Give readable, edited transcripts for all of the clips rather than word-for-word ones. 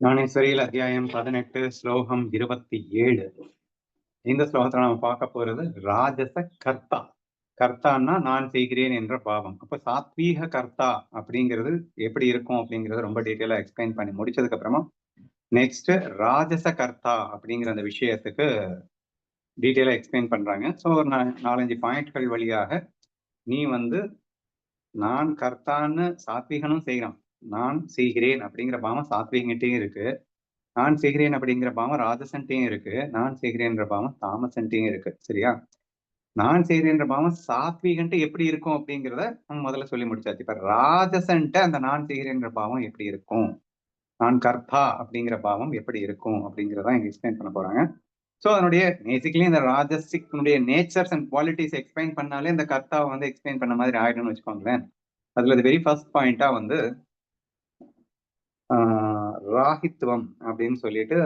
ஞானேஸ்வரியில் அத்தியாயம் 18 ஸ்லோகம் 27. இந்த ஸ்லோகத்துல நம்ம பார்க்க போறது ராஜச கர்த்தா. கர்த்தான்னா நான் செய்கிறேன் என்ற பாவம். அப்ப சாத்வீக கர்த்தா அப்படிங்கிறது எப்படி இருக்கும் அப்படிங்கறது ரொம்ப டீட்டெயிலா எக்ஸ்பிளைன் பண்ணி முடிச்சதுக்கு அப்புறமா நெக்ஸ்ட் ராஜச கர்த்தா அப்படிங்கிற அந்த விஷயத்துக்கு டீட்டெயிலா எக்ஸ்பிளைன் பண்றாங்க. ஸோ ஒரு 4-5 பாயிண்ட்கள் வழியாக நீ நான் கர்த்தான்னு சாத்வீகனும் செய்யறான். நான் செய்கிறேன் அப்படிங்கிற பாவம் சாத்வீகன்ட்டையும் இருக்கு. நான் செய்கிறேன் அப்படிங்கிற பாவம் ராஜசன்ட்டையும் இருக்கு. நான் செய்கிறேன்ற பாவம் தாமசன்ட்டையும் இருக்கு. சரியா? நான் செய்கிறேன்ற பாவம் சாத்வீகன்ட்டு எப்படி இருக்கும் அப்படிங்கிறத நம்ம முதல்ல சொல்லி முடிச்சாச்சு. இப்ப ராஜசன்ட்ட அந்த நான் செய்கிறேன்ற பாவம் எப்படி இருக்கும், நான் கர்த்தா அப்படிங்கிற பாவம் எப்படி இருக்கும் அப்படிங்கிறத இங்க எக்ஸ்பிளைன் பண்ண போறாங்க. ஸோ அதனுடைய பேசிக்கலி இந்த ராஜசிக்னுடைய நேச்சர்ஸ் அண்ட் குவாலிட்டிஸ் எக்ஸ்பிளைன் பண்ணாலே இந்த கர்த்தாவை எக்ஸ்பிளைன் பண்ண மாதிரி ஆயிடும்னு வச்சுக்கோங்களேன். அதுல வெரி ஃபர்ஸ்ட் பாயிண்டா ராகித்வம் அப்படின்னு சொல்லிட்டு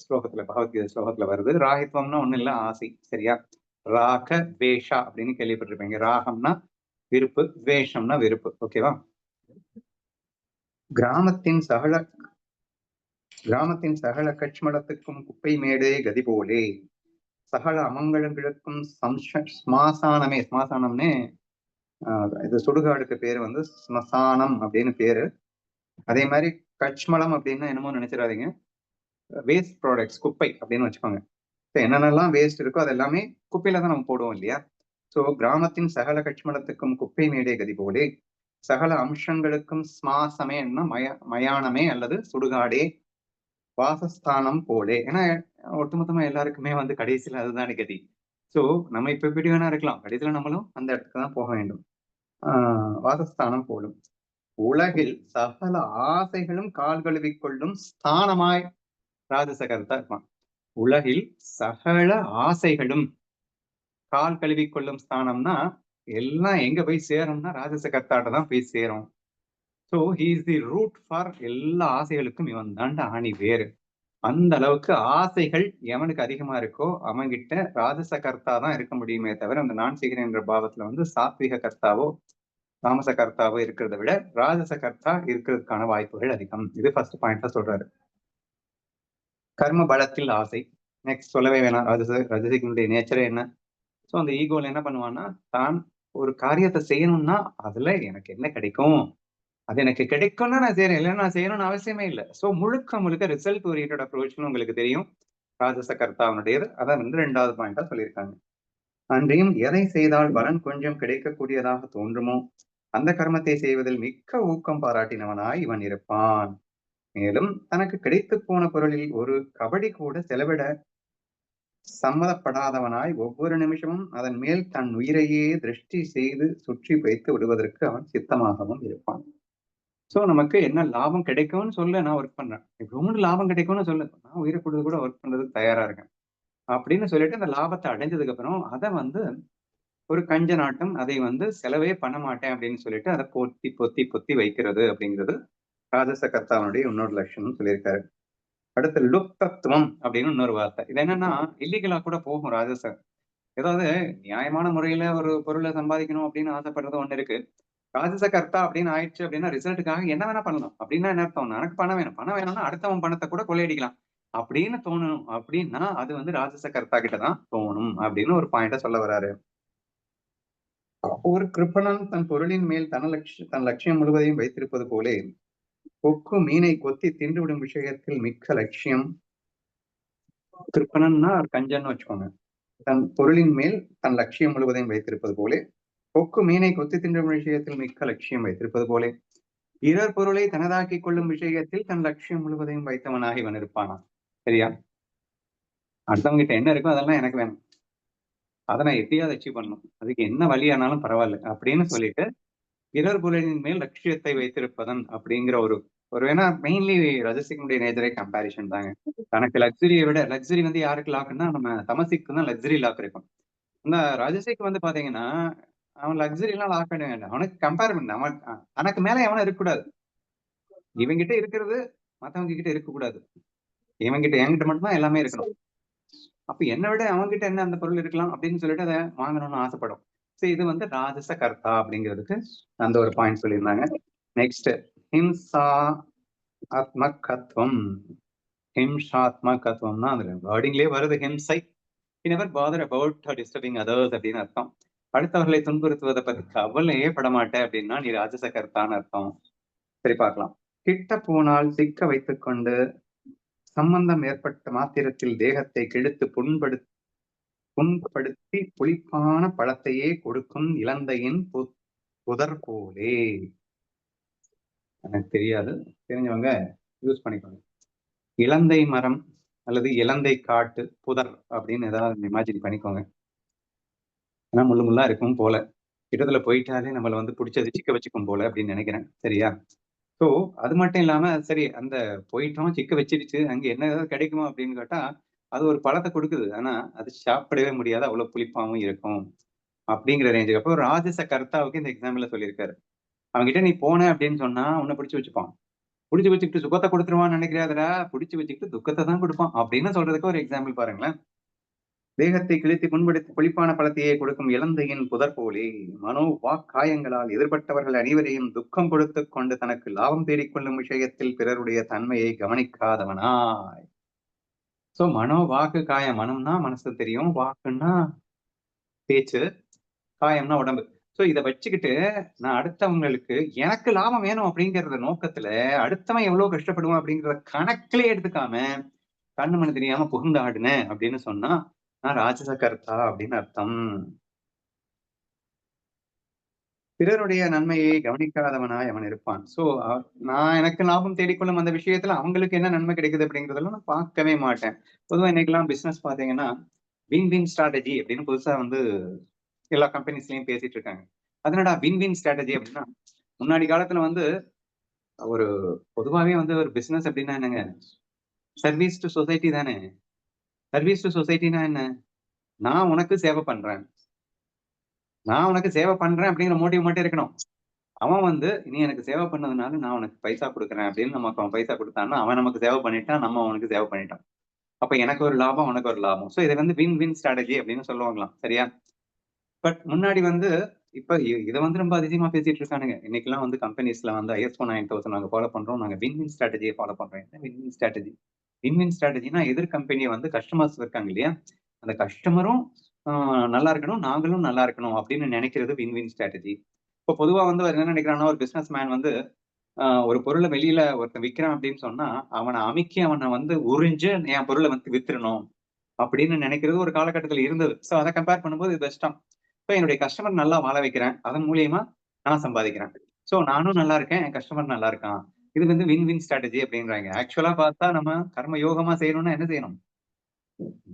ஸ்லோகத்துல பகவத்கீதை ஸ்லோகத்துல வருது. ராகித்வம்னா ஒண்ணு இல்ல, ஆசை. சரியா? ராக வேஷா அப்படின்னு கேள்விப்பட்டிருப்பீங்க. ராகம்னா விருப்பு, வேஷம்னா வெறுப்பு. ஓகேவா? கிராமத்தின் சகல கட்சிமலத்துக்கும் குப்பை மேடே கதி போலே சகல அமங்கலங்களுக்கும் ஸ்மாசானமே. ஸ்மாசானம்னே இது சுடுகாடுக்கு பேரு ஸ்மசானம் அப்படின்னு பேரு. அதே மாதிரி கட்ச்மலம் அப்படின்னா என்னமோ நினைச்சிடாதீங்க, வேஸ்ட் ப்ராடக்ட்ஸ், குப்பை அப்படின்னு வச்சுக்கோங்க. என்னென்னலாம் வேஸ்ட் இருக்கோ அது எல்லாமே குப்பையில தான் நம்ம போடுவோம் இல்லையா? சோ கிராமத்தின் சகல கட்ச்மலத்துக்கும் குப்பை மேடே கதி போலே சகல அம்சங்களுக்கும் ஸ்மாசமே மயானமே அல்லது சுடுகாடே வாசஸ்தானம் போலே. ஏன்னா ஒட்டுமொத்தமா எல்லாருக்குமே கடைசியில அதுதான் கதி. சோ நம்ம இப்ப எப்படி வேணா இருக்கலாம், கடைசியில நம்மளும் அந்த இடத்துக்கு தான் போக வேண்டும். வாசஸ்தானம் போலும். உலகில் சகல ஆசைகளும் கால் கழுவிக் கொள்ளும் ஸ்தானமாய் ராஜசகர்த்தா இருப்பான். உலகில் சகல ஆசைகளும் கால் கழுவிக் கொள்ளும் ஸ்தானம்னா எல்லாம் எங்க போய் சேரும்னா ராஜசகர்த்தாட்ட தான் போய் சேரும். So he is the root for எல்லா ஆசைகளுக்கும் இவன் தாண்ட ஆணி வேறு. அந்த அளவுக்கு ஆசைகள் எவனுக்கு அதிகமா இருக்கோ அவன்கிட்ட ராஜசகர்த்தா தான் இருக்க முடியுமே தவிர அந்த நான் செய்கிறேன் என்ற பாவத்துல சாத்விக கர்த்தாவோ தாமச கர்த்தாவோ இருக்கிறத விட ராஜச கர்த்தா இருக்கிறதுக்கான வாய்ப்புகள் அதிகம். இது ஃபர்ஸ்ட் பாயிண்டா சொல்றாரு. கர்ம பலத்தில் ஆசை. நெக்ஸ்ட் சொல்லவே வேணாம், ரஜசிகனுடைய நேச்சரே என்ன. ஸோ அந்த ஈகோல என்ன பண்ணுவான்னா, தான் ஒரு காரியத்தை செய்யணும்னா அதுல எனக்கு என்ன கிடைக்கும், அது எனக்கு கிடைக்கும்னா நான் செய்யறேன், இல்லைன்னா நான் செய்யணும்னு அவசியமே இல்லை. ஸோ முழுக்க ரிசல்ட் ஓரியன்டட் அப்ரோச்னு உங்களுக்கு தெரியும் ராஜச கர்த்தாவனுடையது. அதான் 2வது பாயிண்டா சொல்லியிருக்காங்க. அன்றையும் எதை செய்தால் பலன் கொஞ்சம் கிடைக்கக்கூடியதாக தோன்றுமோ அந்த கர்மத்தை செய்வதில் மிக்க ஊக்கம் பாராட்டினவனாய் இவன் இருப்பான். மேலும் தனக்கு கிடைத்து போன பொருளில் ஒரு கபடி கூட செலவிட சம்மதப்படாதவனாய் ஒவ்வொரு நிமிஷமும் அதன் மேல் தன் உயிரையே திருஷ்டி செய்து சுற்றி வைத்து விடுவதற்கு அவன் சித்தமாகவும் இருப்பான். சோ நமக்கு என்ன லாபம் கிடைக்கும்னு சொல்ல நான் ஒர்க் பண்றேன், ரொம்ப லாபம் கிடைக்கும்னு சொல்ல நான் உயிரை கொடுத்து கூட ஒர்க் பண்றதுக்கு தயாரா இருக்கேன் அப்படின்னு சொல்லிட்டு அந்த லாபத்தை அடைஞ்சதுக்கு அப்புறம் அதை ஒரு கஞ்ச நாட்டம், அதை செலவே பண்ண மாட்டேன் அப்படின்னு சொல்லிட்டு அதை பொத்தி பொத்தி பொத்தி வைக்கிறது அப்படிங்கிறது ராஜச கர்த்தாவனுடைய இன்னொரு லட்சணம் சொல்லியிருக்காரு. அடுத்து லுப்தத்துவம் அப்படின்னு இன்னொரு வார்த்தை. இது என்னன்னா இல்லீகலா கூட போகும். ராஜச ஏதாவது நியாயமான முறையில ஒரு பொருளை சம்பாதிக்கணும் அப்படின்னு ஆசைப்படுறது ஒண்ணு இருக்கு. ராஜச கர்த்தா அப்படின்னு ஆயிடுச்சு அப்படின்னா ரிசல்ட்டுக்காக என்ன வேணா பண்ணலாம். அப்படின்னா என்ன அர்த்தம், எனக்கு பணம் வேணும், பணம் வேணும்னா அடுத்தவன் பணத்தை கூட கொள்ளையடிக்கலாம் அப்படின்னு தோணணும். அப்படின்னா அது ராஜச கர்த்தா கிட்டதான் தோணும் அப்படின்னு ஒரு பாயிண்ட சொல்ல வராரு. ஒரு கிருப்பணன் தன் பொருளின் மேல் தன் லட்சியம் முழுவதையும் வைத்திருப்பது போலே கொக்கு மீனை கொத்தி தின்றுவிடும் விஷயத்தில் மிக்க லட்சியம். கிருப்பணன்னா கஞ்சன்னு வச்சுக்கோங்க. தன் பொருளின் மேல் தன் லட்சியம் முழுவதையும் வைத்திருப்பது போலே கொக்கு மீனை கொத்தி தின்றுவிடும் விஷயத்தில் மிக்க லட்சியம் வைத்திருப்பது போலே பிறர் பொருளை தனதாக்கிக் கொள்ளும் விஷயத்தில் தன் லட்சியம் முழுவதையும் வைத்தவனாக இவன் இருப்பானா. சரியா? அடுத்தவங்க கிட்ட என்ன இருக்கோ அதெல்லாம் எனக்கு வேணும், அதை நான் எப்படியாவது அச்சீவ் பண்ணணும், அதுக்கு என்ன வழியானாலும் பரவாயில்ல அப்படின்னு சொல்லிட்டு பிறர் பொருளின் மேல் லட்சியத்தை வைத்திருப்பதன் அப்படிங்கிற ஒரு வேணா மெயின்லி ரஜசிகனுடைய நேச்சரே கம்பேரிஷன் தாங்க. தனக்கு லக்ஸரியை விட லக்ஸரி யாருக்கு லாக்குன்னா நம்ம தமசிக்கு தான் லக்ஸரி லாக் இருக்கும். இந்த ரஜசிக்கு பாத்தீங்கன்னா அவன் லக்ஸரி எல்லாம் லாக் பண்ண வேண்டாம், அவனுக்கு கம்பேர் பண்ண அவன் தனக்கு மேல எவனும் இருக்கக்கூடாது. இவங்கிட்ட இருக்கிறது மத்தவங்க கிட்ட இருக்கக்கூடாது, இவங்கிட்ட என்கிட்ட மட்டும்தான் எல்லாமே இருக்கணும். அப்ப என்னை விட அவன்கிட்ட என்ன அந்த பொருள் இருக்கலாம் அப்படின்னு சொல்லிட்டு அதை வாங்கணும்னு ஆசைப்படும். சோ இது ராஜச கர்த்தா அப்படிங்கிறதுக்கு அந்த ஒரு பாயிண்ட் சொல்லியிருந்தாங்க. நெக்ஸ்ட் ஹிம்சா ஆத்மகத்துவம். ஹிம்ஷாத்மகத்துவம்னா அதுல வேர்டிங்லயே வருது ஹிம்சை. he never bother about disturbing others அப்படின்னு அர்த்தம். அடுத்தவர்களை துன்புறுத்துவதை பத்தி கவலையே படமாட்டேன் அப்படின்னா நீ ராஜசகர்த்தான்னு அர்த்தம். சரி பார்க்கலாம். கிட்ட போனால் சிக்க வைத்துக் கொண்டு சம்பந்தம் ஏற்பட்ட மாத்திரத்தில் தேகத்தை கிழித்து புண்படுத்தி புளிப்பான பழத்தையே கொடுக்கும் இலந்தையின் புதர் போலே. எனக்கு தெரியாது, தெரிஞ்சவங்க யூஸ் பண்ணிக்கோங்க. இலந்தை மரம் அல்லது இலந்தை காட்டு புதர் அப்படின்னு ஏதாவது இமேஜின் பண்ணிக்கோங்க. ஏன்னா முள்ளு முள்ளா இருக்கும் போல, இடத்துல போயிட்டாலே நம்மளை வந்து பிடிச்சது சிக்க வச்சுக்கும் போல அப்படின்னு நினைக்கிறேன். சரியா? ஸோ அது மட்டும் இல்லாம சரி அந்த போயிட்டோம் சிக்க வச்சிருச்சு, அங்க என்ன ஏதாவது கிடைக்குமா அப்படின்னு கேட்டா அது ஒரு பழத்தை கொடுக்குது, ஆனா அது சாப்பிடவே முடியாது, அவ்வளவு புளிப்பாவும் இருக்கும் அப்படிங்கிற ரேஞ்சுக்கு. அப்போ ராஜச கர்த்தாவுக்கு இந்த எக்ஸாம்பிள்ல சொல்லியிருக்காரு. அவன்கிட்ட நீ போன அப்படின்னு சொன்னா உன்னை பிடிச்சி வச்சுப்பான். பிடிச்சி வச்சுக்கிட்டு சுகத்தை கொடுத்துருவான்னு நினைக்கிறாதடா, பிடிச்சி வச்சுக்கிட்டு துக்கத்தை தான் கொடுப்பான் அப்படின்னு சொல்றதுக்கு ஒரு எக்ஸாம்பிள் பாருங்களேன். தேகத்தை கிழித்து புண்படுத்தி புளிப்பான பழத்தையே கொடுக்கும் இலந்தையின் புதர் போலே மனோ வாக்காயங்களால் எதிர்பட்டவர்கள் அனைவரையும் துக்கம் கொடுத்து கொண்டு தனக்கு லாபம் தேடிக்கொள்ளும் விஷயத்தில் பிறருடைய தன்மையை கவனிக்காதவனாய். சோ மனோ வாக்கு காயம், மனம்னா மனசு தெரியும், வாக்குன்னா பேச்சு, காயம்னா உடம்பு. சோ இதை வச்சுக்கிட்டு நான் அடுத்தவங்களுக்கு எனக்கு லாபம் வேணும் அப்படிங்கறத நோக்கத்துல அடுத்தவன் எவ்வளவு கஷ்டப்படுவான் அப்படிங்கறத கணக்கிலே எடுத்துக்காம கண்ணு மணி தெரியாம புகுந்து ஆடுனேன் அப்படின்னு சொன்னா நான் ராஜச கர்த்தா அப்படின்னு அர்த்தம். பிறருடைய நன்மையை கவனிக்காதவனாய் அவன் இருப்பான். சோ நான் எனக்கு லாபம் தேடிக்கொள்ளும் அந்த விஷயத்துல அவங்களுக்கு என்ன நன்மை கிடைக்குது அப்படிங்கறதெல்லாம் நான் பார்க்கவே மாட்டேன். பொதுவா இன்னைக்கெல்லாம் பிசினஸ் பாத்தீங்கன்னா வின் வின் ஸ்ட்ராட்டஜி அப்படின்னு புதுசா வந்து எல்லா கம்பெனிஸ்லயும் பேசிட்டு இருக்காங்க. அதனடா வின் வின் ஸ்ட்ராட்டஜி அப்படின்னா, முன்னாடி காலத்துல வந்து ஒரு பொதுவாவே வந்து ஒரு பிசினஸ் அப்படின்னா என்னங்க, சர்வீஸ் டு சொசைட்டி தானே. சர்வீஸ் டு சொசைட்டினா என்ன, நான் உனக்கு சேவை பண்றேன், நான் உனக்கு சேவை பண்றேன் அப்படிங்கிற மோட்டிவ் மட்டும் இருக்கணும். அவன் வந்து நீ எனக்கு சேவை பண்ணதுனால நான் உனக்கு பைசா கொடுக்குறேன் அப்படின்னு நமக்கு அவன் பைசா கொடுத்தான்னா அவன் நமக்கு சேவை பண்ணிட்டான், நம்ம அவனுக்கு சேவை பண்ணிட்டோம். அப்ப எனக்கு ஒரு லாபம், உனக்கு ஒரு லாபம். சோ இதை வந்து வின் வின் ஸ்ட்ராட்டஜி அப்படின்னு சொல்லுவாங்களாம். சரியா? பட் முன்னாடி வந்து இப்ப இதை வந்து ரொம்ப அதிகமா பேசிட்டு இருக்கானுங்க. இன்னைக்கெல்லாம் வந்து கம்பெனிஸ்ல வந்து ISO 9000 நாங்க ஃபாலோ பண்றோம், நாங்க வின் வின் ஸ்ட்ராட்டஜியை ஃபாலோ பண்றோம். என்ன win win strategy? Win win ஸ்ட்ராட்டஜினா எதிர் கம்பெனியை வந்து கஸ்டமர்ஸ் இருக்காங்க இல்லையா, அந்த கஸ்டமரும் நல்லா இருக்கணும், நாங்களும் நல்லா இருக்கணும் அப்படின்னு நினைக்கிறது வின் வின் ஸ்ட்ராட்டஜி. இப்போ பொதுவா வந்து என்ன நினைக்கிறான்னா, ஒரு பிசினஸ் மேன் வந்து ஒரு பொருளை வெளியில ஒருத்தன் விற்கிறான் அப்படின்னு சொன்னா அவனை அமைக்கி அவனை வந்து உறிஞ்சு என் பொருளை வந்து வித்துறணும் அப்படின்னு நினைக்கிறது ஒரு காலகட்டத்தில் இருந்தது. ஸோ அதை கம்பேர் பண்ணும்போது இது பெஸ்டம். ஸோ என்னுடைய கஸ்டமர் நல்லா வாழ வைக்கிறேன், அதன் மூலியமா நான் சம்பாதிக்கிறேன். ஸோ நானும் நல்லா இருக்கேன், என் கஸ்டமர் நல்லா இருக்கான். இது வந்து வின் வின் ஸ்ட்ராட்டஜி அப்படின்றாங்க. ஆக்சுவலா பார்த்தா நம்ம கர்ம யோகமா செய்யணும்னா என்ன செய்யணும்,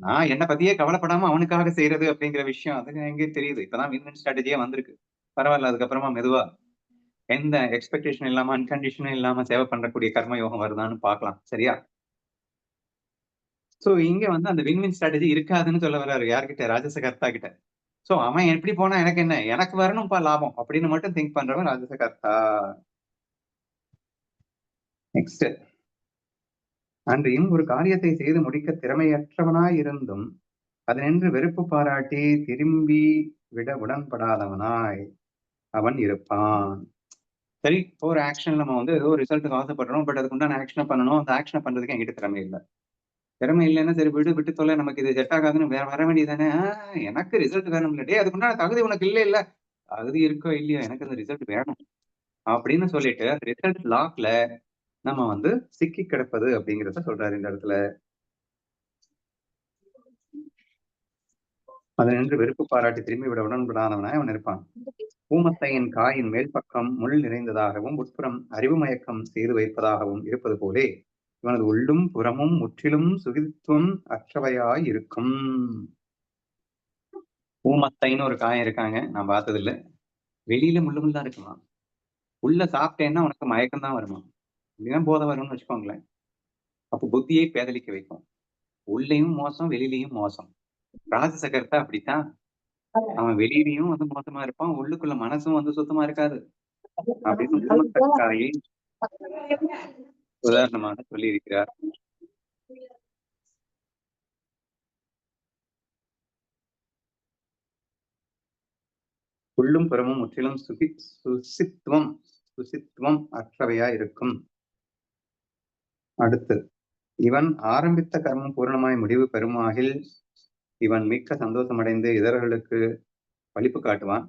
நான் என்னை பத்தியே கவலைப்படாம அவனுக்காக செய்யறது அப்படிங்கிற விஷயம் அது எங்கே தெரியுது. இப்பதான் வின் வின் ஸ்ட்ராட்டஜியே வந்திருக்கு. பரவாயில்ல, அதுக்கப்புறமா மெதுவா எந்த எக்ஸ்பெக்டேஷன் இல்லாம அன்கண்டிஷனும் இல்லாம சேவை பண்ணக்கூடிய கர்ம யோகம் வருதான்னு பார்க்கலாம். சரியா? சோ இங்க வந்து அந்த வின் வின் ஸ்ட்ராட்டஜி இருக்காதுன்னு சொல்ல வர்றாரு. யார்கிட்ட? ராஜச கர்த்தா கிட்ட. சோ அவன் எப்படி போனா எனக்கு என்ன, எனக்கு வரணும்ப்பா லாபம் அப்படின்னு மட்டும் திங்க் பண்றவன் ராஜச கர்த்தா. நெக்ஸ்ட், அன்றியும் ஒரு காரியத்தை செய்து முடிக்க திறமையற்றவனாய் இருந்தும் அதனின்று வெறுப்பு பாராட்டி திரும்பி விட உடன்படாதவனாய் அவன் இருப்பான். சரி, ஒரு ஆக்ஷன் நம்ம வந்து ஏதோ ரிசல்ட்டுக்கு ஆசைப்படுறோம், பட் அதுக்கு உண்டான ஆக்ஷனை பண்ணணும், அந்த ஆக்ஷனை பண்றதுக்கு என்கிட்ட திறமை இல்லை. திறமை இல்லைன்னா சரி விட்டு தொலை, நமக்கு இது செட் ஆகாதுன்னு வேற வர வேண்டியதானே. எனக்கு ரிசல்ட் வேணும் இல்ல, டே அதுக்குண்டான தகுதி உனக்கு இல்ல இல்ல, தகுதி இருக்கோ இல்லையோ எனக்கு அந்த ரிசல்ட் வேணும் அப்படின்னு சொல்லிட்டு ரிசல்ட் லாக்ல நம்ம வந்து சிக்கி கிடப்பது அப்படிங்கிறத சொல்றாரு இந்த இடத்துல. அதனின்று வெறுப்பு பாராட்டி திரும்பி விட உடன்படாதவனாய் அவன் இருப்பான். ஊமத்தையின் காயின் மேல் பக்கம் முள் நிறைந்ததாகவும் உட்புறம் அறிவு மயக்கம் செய்து வைப்பதாகவும் இருப்பது போலே இவனது உள்ளும் புறமும் முற்றிலும் சுகித்துவம் அற்றவையாய் இருக்கும். ஊமத்தைன்னு ஒரு காயம் இருக்காங்க, நான் பார்த்தது இல்ல. வெளியில முள்ளு முள்ளா இருக்குமா, உள்ள சாப்பிட்டேன்னா உனக்கு மயக்கம் தான் வருமா, அப்படிதான் போதை வரும்னு வச்சுக்கோங்களேன். அப்ப புத்தியை பேதலிக்க வைக்கும். உள்ளேயும் மோசம், வெளியிலையும் மோசம். ராஜசகர்த்தா அப்படித்தான், அவன் வெளியிலையும் வந்து மோசமா இருப்பான், உள்ளுக்குள்ள மனசும் வந்து சுத்தமா இருக்காது அப்படின்னு ஊமத்தக்காயை உதாரணமாக சொல்லி இருக்கிறார். உள்ளும் புறமும் முற்றிலும் சுசித்துவம் அற்றவையா இருக்கும். அடுத்து, இவன் ஆரம்பித்த கர்மம் பூரணமாய் முடிவு பெறுமாகில் இவன் மிக்க சந்தோஷமடைந்து இதர்களுக்கு பழிப்பு காட்டுவான்.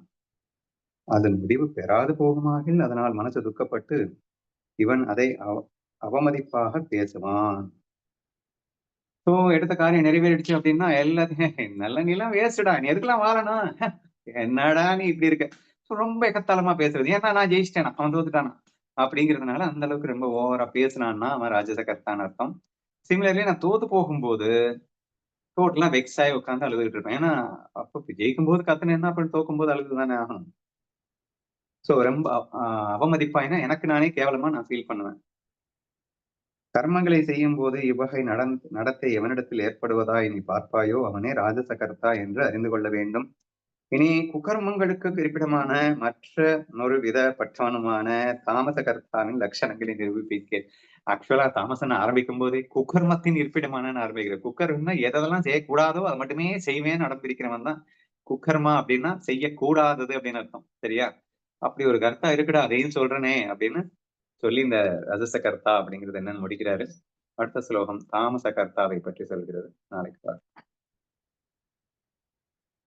அதன் முடிவு பெறாது போகுமாகில் அதனால் மனசு துக்கப்பட்டு இவன் அதை அவமதிப்பாக பேசுவான். ஸோ எடுத்த காரியம் நிறைவேறிடுச்சு அப்படின்னா எல்லாத்தையும் நல்ல நீலாம் வேஸ்டடா, நீ எதுக்கெல்லாம் வாழணும், என்னடா நீ இப்படி இருக்க, ரொம்ப எகத்தாளமா பேசுறது. ஏன்னா நான் ஜெயிச்சிட்டேனா, அவன் தோத்துட்டானா அப்படிங்கிறதுனால அந்த அளவுக்கு ரொம்ப ஓவரா பேசினான்னா அவன் ராஜசகர்த்தான்னு அர்த்தம். சிமிலர்லி நான் தோத்து போகும்போது டோட்டலா வெக்ஸ் ஆகி உட்காந்து அழுதுகிட்டு இருப்பேன். ஏன்னா அப்ப ஜெயிக்கும் போது கத்துனேன்னா அப்புறம் தோக்கும் போது அழுதுதானே ஆகணும். ஸோ ரொம்ப அவமதிப்பாயினா எனக்கு நானே கேவலமா நான் ஃபீல் பண்ணுவேன். கர்மங்களை செய்யும் போது இவ்வகை நடத்தை எவனிடத்தில் ஏற்படுவதாய் நீ பார்ப்பாயோ அவனே ராஜசகர்த்தா என்று அறிந்து கொள்ள வேண்டும். இனி குகர்மங்களுக்கு இருப்பிடமான மற்றொரு வித பட்சவனுமான தாமசகர்த்தாவின் லட்சணங்களை நிரூபிக்க. ஆக்சுவலா தாமசன் ஆரம்பிக்கும் போதே குகர்மத்தின் இருப்பிடமான ஆரம்பிக்கிறேன். குக்கர்னா எதெல்லாம் செய்யக்கூடாதோ அதை மட்டுமே செய்வேன் நடந்திருக்கிறவன் தான் குக்கர்மா. அப்படின்னா செய்யக்கூடாதது அப்படின்னு அர்த்தம். சரியா? அப்படி ஒரு கர்த்தா இருக்குடா அதையும் சொல்றனே அப்படின்னு சொல்லி இந்த ரஜசகர்த்தா அப்படிங்கிறது என்னன்னு முடிக்கிறாரு. அடுத்த ஸ்லோகம் தாமச கர்த்தாவை பற்றி சொல்கிறது. நாளைக்கு பார்க்கலாம்.